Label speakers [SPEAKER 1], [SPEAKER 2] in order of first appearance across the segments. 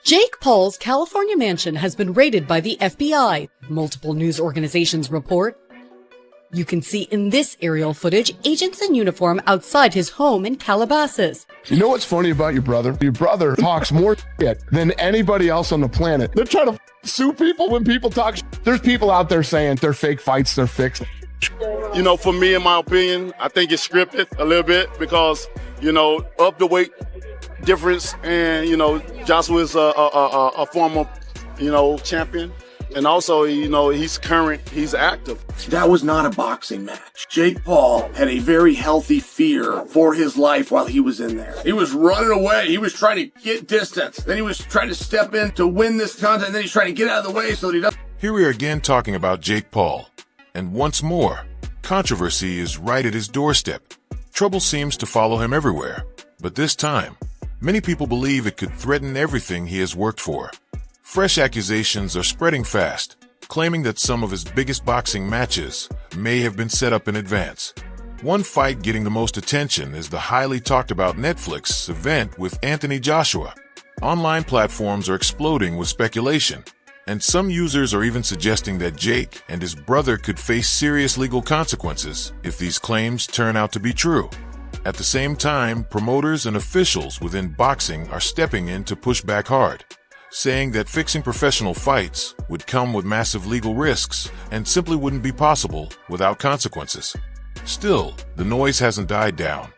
[SPEAKER 1] Jake Paul's California mansion has been raided by the FBI, multiple news organizations report. You can see in this aerial footage agents in uniform outside his home in Calabasas.
[SPEAKER 2] You know what's funny about your brother? Your brother talks more shit than anybody else on the planet. They're trying to sue people when people talk shit. There's people out there saying they're fake fights, they're fixed.
[SPEAKER 3] You know, for me, in my opinion, I think it's scripted a little bit because, you know, of the weight difference, and, you know, Joshua's a former, you know, champion. And also, you know, he's current, he's active.
[SPEAKER 4] That was not a boxing match. Jake Paul had a very healthy fear for his life while he was in there. He was running away. He was trying to get distance. Then he was trying to step in to win this contest. And then he's trying to get out of the way so that he doesn't.
[SPEAKER 5] Here we are again talking about Jake Paul. And once more, controversy is right at his doorstep. Trouble seems to follow him everywhere. But this time, many people believe it could threaten everything he has worked for. Fresh accusations are spreading fast, claiming that some of his biggest boxing matches may have been set up in advance. One fight getting the most attention is the highly talked about Netflix event with Anthony Joshua. Online platforms are exploding with speculation, and some users are even suggesting that Jake and his brother could face serious legal consequences if these claims turn out to be true. At the same time, promoters and officials within boxing are stepping in to push back hard, saying that fixing professional fights would come with massive legal risks and simply wouldn't be possible without consequences. Still, the noise hasn't died down.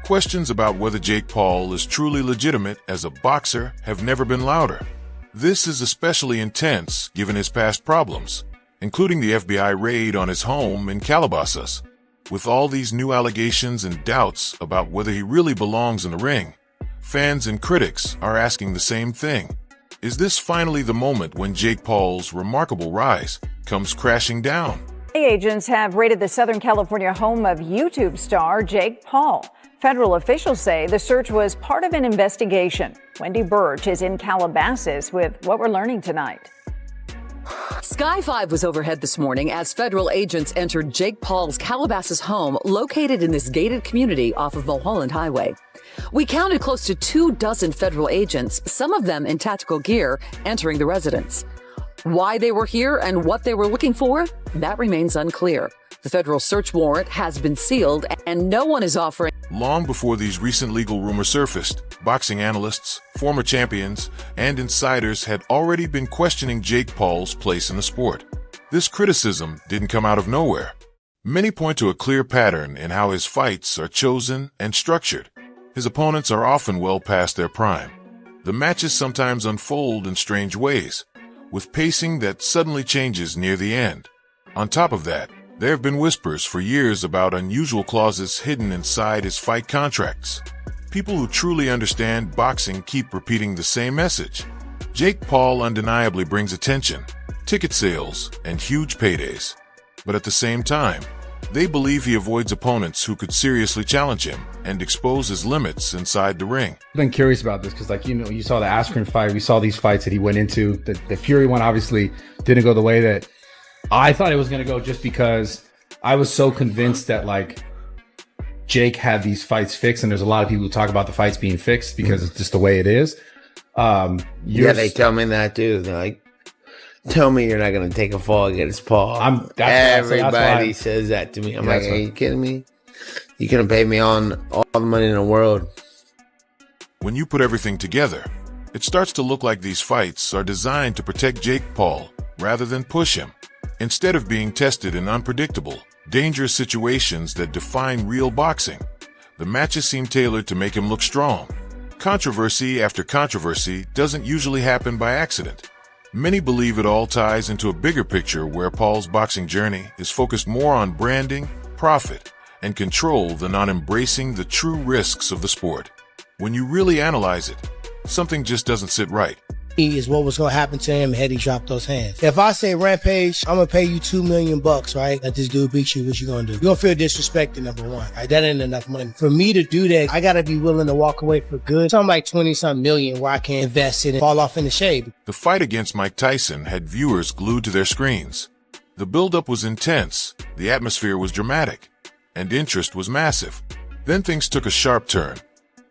[SPEAKER 5] Questions about whether Jake Paul is truly legitimate as a boxer have never been louder. This is especially intense given his past problems, including the FBI raid on his home in Calabasas. With all these new allegations and doubts about whether he really belongs in the ring, fans and critics are asking the same thing. Is this finally the moment when Jake Paul's remarkable rise comes crashing down?
[SPEAKER 6] Agents have raided the Southern California home of YouTube star Jake Paul. Federal officials say the search was part of an investigation. Wendy Birch is in Calabasas with what we're learning tonight.
[SPEAKER 1] Sky 5 was overhead this morning as federal agents entered Jake Paul's Calabasas home located in this gated community off of Mulholland Highway. We counted close to 24 federal agents, some of them in tactical gear, entering the residence. Why they were here and what they were looking for, that remains unclear. The federal search warrant has been sealed and no one is offering.
[SPEAKER 5] Long before these recent legal rumors surfaced, boxing analysts, former champions, and insiders had already been questioning Jake Paul's place in the sport. This criticism didn't come out of nowhere. Many point to a clear pattern in how his fights are chosen and structured. His opponents are often well past their prime. The matches sometimes unfold in strange ways, with pacing that suddenly changes near the end. On top of that, there have been whispers for years about unusual clauses hidden inside his fight contracts. People who truly understand boxing keep repeating the same message. Jake Paul undeniably brings attention, ticket sales, and huge paydays. But at the same time, they believe he avoids opponents who could seriously challenge him and expose his limits inside the ring.
[SPEAKER 7] I've been curious about this because, like, you know, you saw the Askren fight. We saw these fights that he went into. The Fury one obviously didn't go the way that I thought it was going to go, just because I was so convinced that, like, Jake had these fights fixed. And there's a lot of people who talk about the fights being fixed because it's just the way it is.
[SPEAKER 8] Yeah, they tell me that too. They're like, tell me you're not going to take a fall against Paul. Everybody says that to me. I'm like, are you kidding me? You couldn't pay me all the money in the world.
[SPEAKER 5] When you put everything together, it starts to look like these fights are designed to protect Jake Paul rather than push him. Instead of being tested in unpredictable, dangerous situations that define real boxing, the matches seem tailored to make him look strong. Controversy after controversy doesn't usually happen by accident. Many believe it all ties into a bigger picture where Paul's boxing journey is focused more on branding, profit, and control than on embracing the true risks of the sport. When you really analyze it, something just doesn't sit right.
[SPEAKER 9] Is what was going to happen to him had he dropped those hands. If I say, Rampage, I'm going to pay you $2 million, right? That this dude beats you, what you going to do? You're going to feel disrespected, number one. Right? That ain't enough money. For me to do that, I got to be willing to walk away for good. Something like 20-something million where I can invest in it and fall off in the shade.
[SPEAKER 5] The fight against Mike Tyson had viewers glued to their screens. The buildup was intense, the atmosphere was dramatic, and interest was massive. Then things took a sharp turn.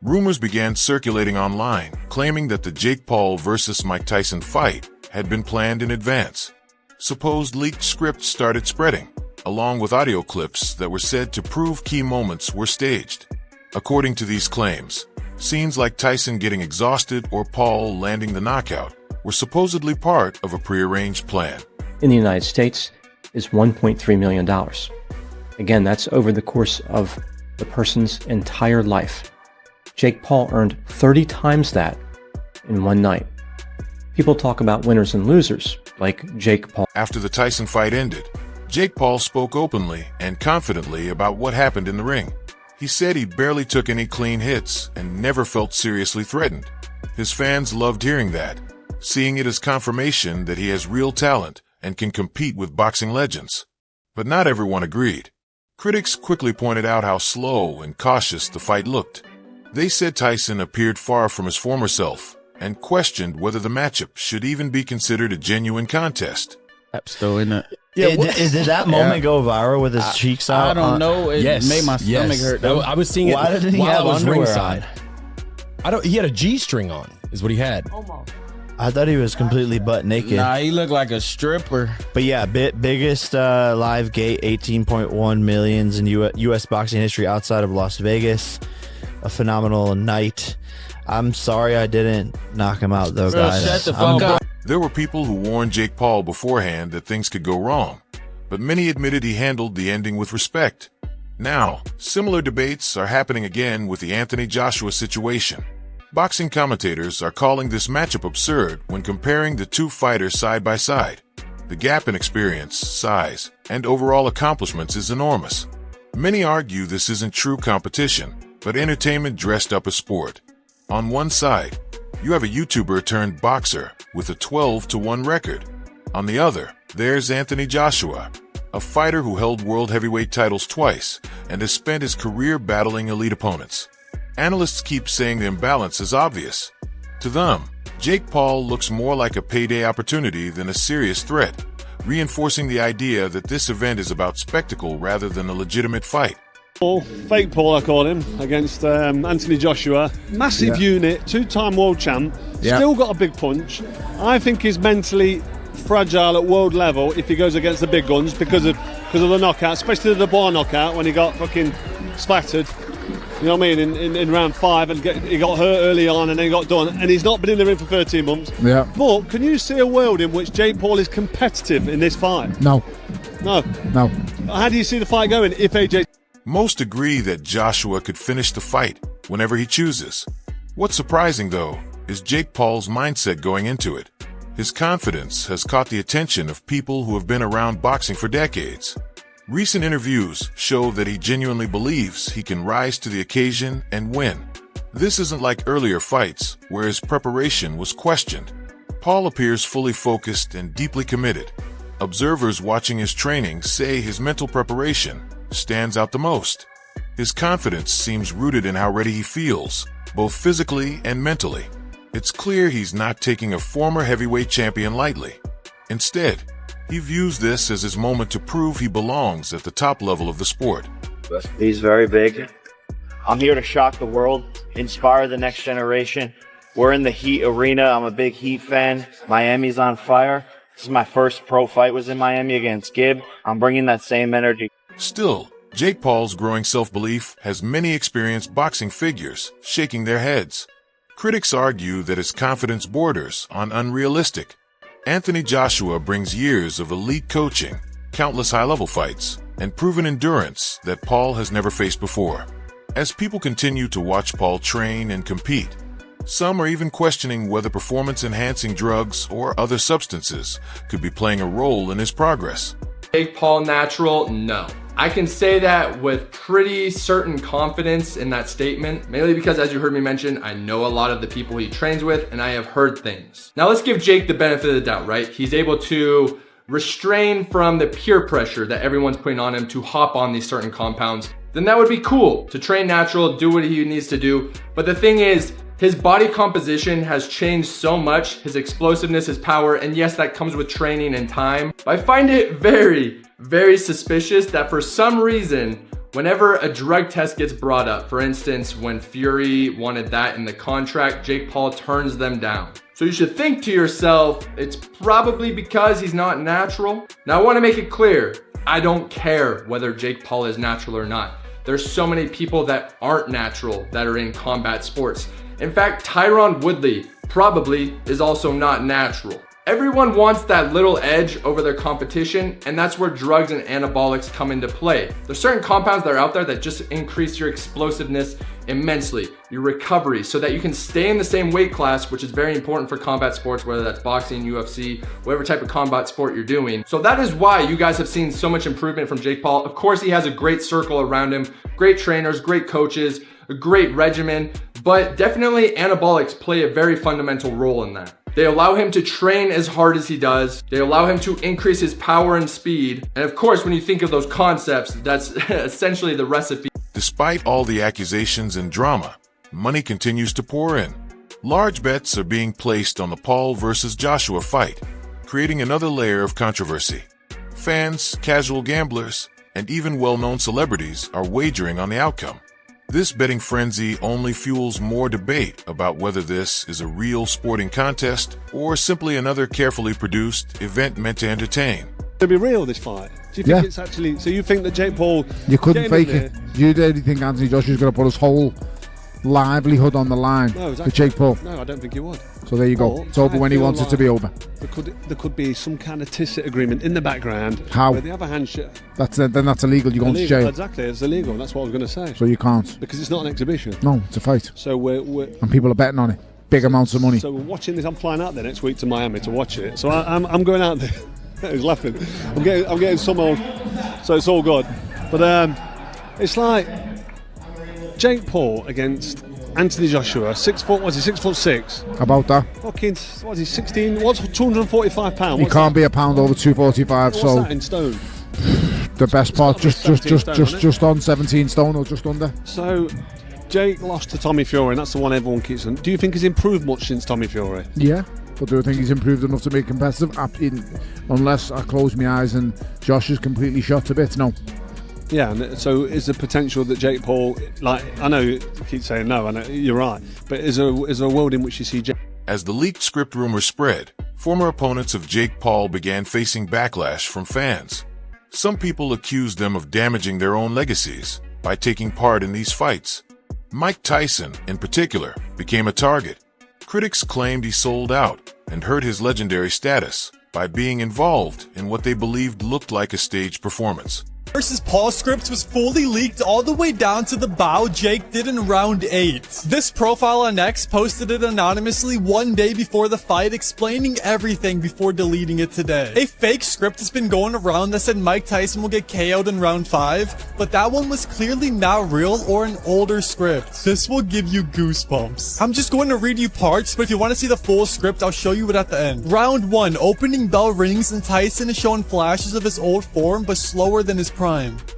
[SPEAKER 5] rumors began circulating online, claiming that the Jake Paul versus Mike Tyson fight had been planned in advance. Supposed leaked scripts started spreading, along with audio clips that were said to prove key moments were staged. According to these claims, scenes like Tyson getting exhausted or Paul landing the knockout were supposedly part of a prearranged plan.
[SPEAKER 10] In the United States is $1.3 million. Again, that's over the course of the person's entire life. Jake Paul earned 30 times that in one night. People talk about winners and losers, like Jake Paul.
[SPEAKER 5] After the Tyson fight ended, Jake Paul spoke openly and confidently about what happened in the ring. He said he barely took any clean hits and never felt seriously threatened. His fans loved hearing that, seeing it as confirmation that he has real talent and can compete with boxing legends. But not everyone agreed. Critics quickly pointed out how slow and cautious the fight looked. They said Tyson appeared far from his former self and questioned whether the matchup should even be considered a genuine contest.
[SPEAKER 11] Still in it.
[SPEAKER 12] Yeah, did that moment go viral with his cheeks out?
[SPEAKER 11] I don't know. It made my stomach hurt.
[SPEAKER 13] I was seeing it
[SPEAKER 12] Why didn't he
[SPEAKER 13] while
[SPEAKER 12] have
[SPEAKER 13] I was
[SPEAKER 12] underwear
[SPEAKER 13] ringside. He had a G-string on, is what he had.
[SPEAKER 12] I thought he was completely butt naked.
[SPEAKER 11] Nah, he looked like a stripper.
[SPEAKER 12] But yeah, biggest live gate, 18.1 millions in U.S. boxing history outside of Las Vegas. A phenomenal night. I'm sorry I didn't knock him out, though, guys.
[SPEAKER 11] Shut the fuck up.
[SPEAKER 5] There were people who warned Jake Paul beforehand that things could go wrong, but many admitted he handled the ending with respect. Now, similar debates are happening again with the Anthony Joshua situation. Boxing commentators are calling this matchup absurd when comparing the two fighters side by side. The gap in experience, size, and overall accomplishments is enormous. Many argue this isn't true competition, but entertainment dressed up as sport. On one side, you have a YouTuber turned boxer with a 12-1 record. On the other, there's Anthony Joshua, a fighter who held world heavyweight titles twice and has spent his career battling elite opponents. Analysts keep saying the imbalance is obvious. To them, Jake Paul looks more like a payday opportunity than a serious threat, reinforcing the idea that this event is about spectacle rather than a legitimate fight.
[SPEAKER 14] Fake Paul, I call him, against Anthony Joshua. Massive unit, two-time world champ, still got a big punch. I think he's mentally fragile at world level if he goes against the big guns because of the knockout, especially the bar knockout when he got fucking splattered. You know what I mean? In round 5, and he got hurt early on and then he got done. And he's not been in the ring for 13 months.
[SPEAKER 15] Yeah.
[SPEAKER 14] But can you see a world in which Jake Paul is competitive in this fight?
[SPEAKER 15] No.
[SPEAKER 14] How do you see the fight going if AJ...
[SPEAKER 5] Most agree that Joshua could finish the fight whenever he chooses. What's surprising, though, is Jake Paul's mindset going into it. His confidence has caught the attention of people who have been around boxing for decades. Recent interviews show that he genuinely believes he can rise to the occasion and win. This isn't like earlier fights, where his preparation was questioned. Paul appears fully focused and deeply committed. Observers watching his training say his mental preparation stands out the most. His confidence seems rooted in how ready he feels, both physically and mentally. It's clear he's not taking a former heavyweight champion lightly. Instead, he views this as his moment to prove he belongs at the top level of the sport.
[SPEAKER 16] He's very big. I'm here to shock the world, inspire the next generation. We're in the Heat arena. I'm a big Heat fan. Miami's on fire. This is my first pro fight, was in Miami against Gibb. I'm bringing that same energy.
[SPEAKER 5] Still, Jake Paul's growing self-belief has many experienced boxing figures shaking their heads. Critics argue that his confidence borders on unrealistic. Anthony Joshua brings years of elite coaching, countless high-level fights, and proven endurance that Paul has never faced before. As people continue to watch Paul train and compete, some are even questioning whether performance-enhancing drugs or other substances could be playing a role in his progress.
[SPEAKER 17] Jake Paul natural? No. I can say that with pretty certain confidence in that statement, mainly because, as you heard me mention, I know a lot of the people he trains with and I have heard things. Now let's give Jake the benefit of the doubt, right? He's able to restrain from the peer pressure that everyone's putting on him to hop on these certain compounds. Then that would be cool to train natural, do what he needs to do. But the thing is, his body composition has changed so much, his explosiveness, his power, and yes, that comes with training and time. I find it very, very suspicious that for some reason, Whenever a drug test gets brought up, for instance, when Fury wanted that in the contract, Jake Paul turns them down. So you should think to yourself, it's probably because he's not natural. Now I want to make it clear, I don't care whether Jake Paul is natural or not. There's so many people that aren't natural that are in combat sports. In fact, Tyron Woodley probably is also not natural. Everyone wants that little edge over their competition, and that's where drugs and anabolics come into play. There's certain compounds that are out there that just increase your explosiveness immensely, your recovery, so that you can stay in the same weight class, which is very important for combat sports, whether that's boxing, UFC, whatever type of combat sport you're doing. So that is why you guys have seen so much improvement from Jake Paul. Of course, he has a great circle around him, great trainers, great coaches, a great regimen, but definitely anabolics play a very fundamental role in that. They allow him to train as hard as he does. They allow him to increase his power and speed. And of course, when you think of those concepts, that's essentially the recipe.
[SPEAKER 5] Despite all the accusations and drama, money continues to pour in. Large bets are being placed on the Paul versus Joshua fight, creating another layer of controversy. Fans, casual gamblers, and even well-known celebrities are wagering on the outcome. This betting frenzy only fuels more debate about whether this is a real sporting contest or simply another carefully produced event meant to entertain.
[SPEAKER 14] To be real, this fight? Do you think it's actually... So you think that Jake Paul...
[SPEAKER 15] You couldn't fake it. You really think Anthony Joshua's going to put his whole livelihood on the line for Jake Paul?
[SPEAKER 14] No, I don't think he would.
[SPEAKER 15] So there you go. It's over when he wants it to be over.
[SPEAKER 14] There could be some kind of tacit agreement in the background.
[SPEAKER 15] How?
[SPEAKER 14] Where they have a handshake.
[SPEAKER 15] Then that's illegal. You're going to jail.
[SPEAKER 14] Exactly, it's illegal. That's what I was going to say.
[SPEAKER 15] So you can't.
[SPEAKER 14] Because it's not an exhibition.
[SPEAKER 15] No, it's a fight.
[SPEAKER 14] So we're
[SPEAKER 15] and people are betting on it. Big amounts of money.
[SPEAKER 14] So we're watching this. I'm flying out there next week to Miami to watch it. So I'm going out there. He's laughing. I'm getting some old. So it's all good. But it's like Jake Paul against Anthony Joshua, 6 foot. Was he 6'6"?
[SPEAKER 15] About that.
[SPEAKER 14] Fucking. What is he? 16. What's 245 pounds?
[SPEAKER 15] He can't be a pound over 245.
[SPEAKER 14] What's
[SPEAKER 15] so
[SPEAKER 14] that in stone?
[SPEAKER 15] The best part, just on 17 stone or just under.
[SPEAKER 14] So Jake lost to Tommy Fury, and that's the one everyone keeps on. Do you think he's improved much since Tommy Fury?
[SPEAKER 15] Yeah, but do I think he's improved enough to be competitive? Unless I close my eyes and Josh is completely shot to bits. No.
[SPEAKER 14] Yeah, and so is the potential that Jake Paul, like, I know you keep saying no, I know you're right, but is there a world in which you see Jake?
[SPEAKER 5] As the leaked script rumors spread, former opponents of Jake Paul began facing backlash from fans. Some people accused them of damaging their own legacies by taking part in these fights. Mike Tyson, in particular, became a target. Critics claimed he sold out and hurt his legendary status by being involved in what they believed looked like a staged performance.
[SPEAKER 18] Versus Paul script was fully leaked all the way down to the bow Jake did in round 8. This profile on X posted it anonymously one day before the fight, explaining everything before deleting it today. A fake script has been going around that said Mike Tyson will get KO'd in round 5, but that one was clearly not real or an older script. This will give you goosebumps. I'm just going to read you parts, but if you want to see the full script, I'll show you it at the end. Round 1, opening bell rings and Tyson is showing flashes of his old form, but slower than his prime.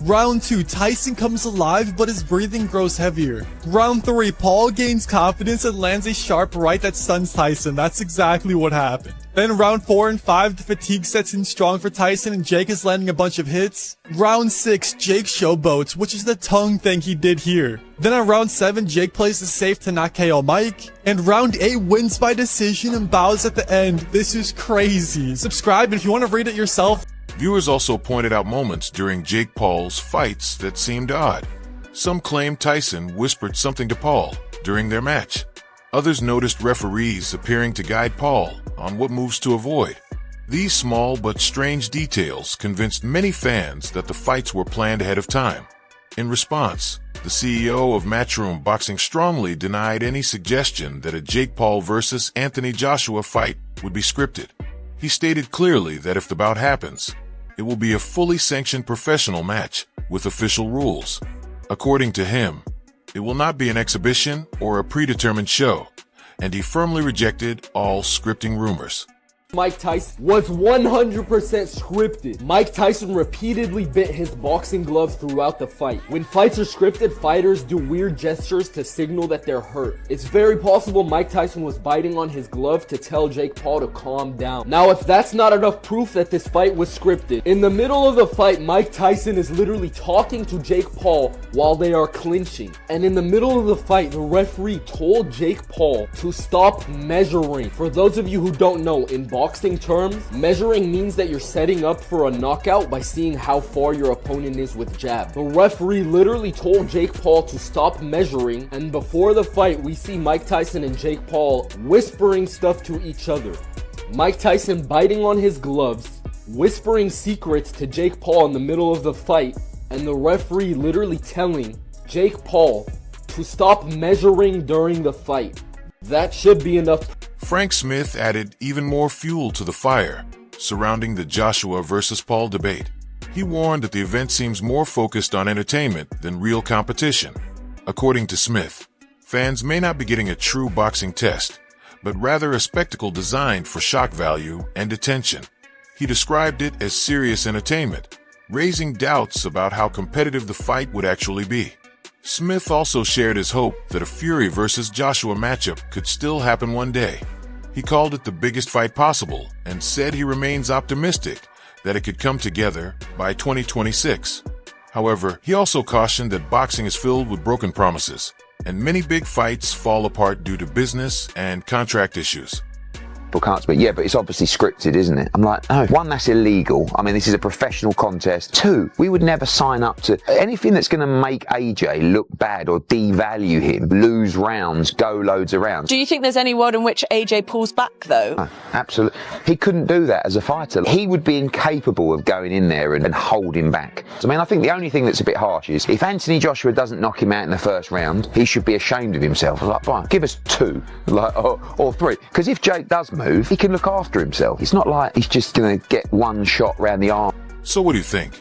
[SPEAKER 18] Round 2, Tyson comes alive, but his breathing grows heavier. Round 3, Paul gains confidence and lands a sharp right that stuns Tyson. That's exactly what happened. Then round 4 and 5, the fatigue sets in strong for Tyson and Jake is landing a bunch of hits. Round 6, Jake showboats, which is the tongue thing he did here. Then on round 7, Jake plays it safe to not KO Mike. And round 8 wins by decision and bows at the end. This is crazy. Subscribe if you want to read it yourself.
[SPEAKER 5] Viewers also pointed out moments during Jake Paul's fights that seemed odd. Some claimed Tyson whispered something to Paul during their match. Others noticed referees appearing to guide Paul on what moves to avoid. These small but strange details convinced many fans that the fights were planned ahead of time. In response, the CEO of Matchroom Boxing strongly denied any suggestion that a Jake Paul versus Anthony Joshua fight would be scripted. He stated clearly that if the bout happens, it will be a fully sanctioned professional match with official rules. According to him, it will not be an exhibition or a predetermined show, and he firmly rejected all scripting rumors.
[SPEAKER 19] Mike Tyson was 100% scripted. Mike Tyson repeatedly bit his boxing glove throughout the fight. When fights are scripted, fighters do weird gestures to signal that they're hurt. It's very possible Mike Tyson was biting on his glove to tell Jake Paul to calm down. Now, if that's not enough proof that this fight was scripted, in the middle of the fight, Mike Tyson is literally talking to Jake Paul while they are clinching. And in the middle of the fight, the referee told Jake Paul to stop measuring. For those of you who don't know, in boxing terms, measuring means that you're setting up for a knockout by seeing how far your opponent is with jab. The referee literally told Jake Paul to stop measuring, and before the fight, we see Mike Tyson and Jake Paul whispering stuff to each other. Mike Tyson biting on his gloves, whispering secrets to Jake Paul in the middle of the fight, and the referee literally telling Jake Paul to stop measuring during the fight. That should be enough.
[SPEAKER 5] Frank Smith added even more fuel to the fire surrounding the Joshua versus Paul debate. He warned that the event seems more focused on entertainment than real competition. According to Smith, fans may not be getting a true boxing test, but rather a spectacle designed for shock value and attention. He described it as serious entertainment, raising doubts about how competitive the fight would actually be. Smith also shared his hope that a Fury versus Joshua matchup could still happen one day. He called it the biggest fight possible and said he remains optimistic that it could come together by 2026. However, he also cautioned that boxing is filled with broken promises, and many big fights fall apart due to business and contract issues.
[SPEAKER 20] Can't speak. Yeah, but it's obviously scripted, isn't it? I'm like, no. One, that's illegal. I mean, this is a professional contest. Two, we would never sign up to anything that's going to make AJ look bad or devalue him, lose rounds, go loads of rounds.
[SPEAKER 21] Do you think there's any world in which AJ pulls back, though?
[SPEAKER 20] No, absolutely. He couldn't do that as a fighter. He would be incapable of going in there and holding back. I mean, I think the only thing that's a bit harsh is if Anthony Joshua doesn't knock him out in the first round, he should be ashamed of himself. Like, fine, give us two, or three. Because if Jake does move, he can look after himself. It's not like he's just going to get one shot round the arm.
[SPEAKER 5] So what do you think?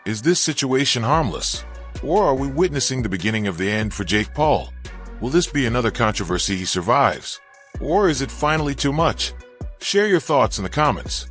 [SPEAKER 5] Is this situation harmless? Or are we witnessing the beginning of the end for Jake Paul? Will this be another controversy he survives? Or is it finally too much? Share your thoughts in the comments.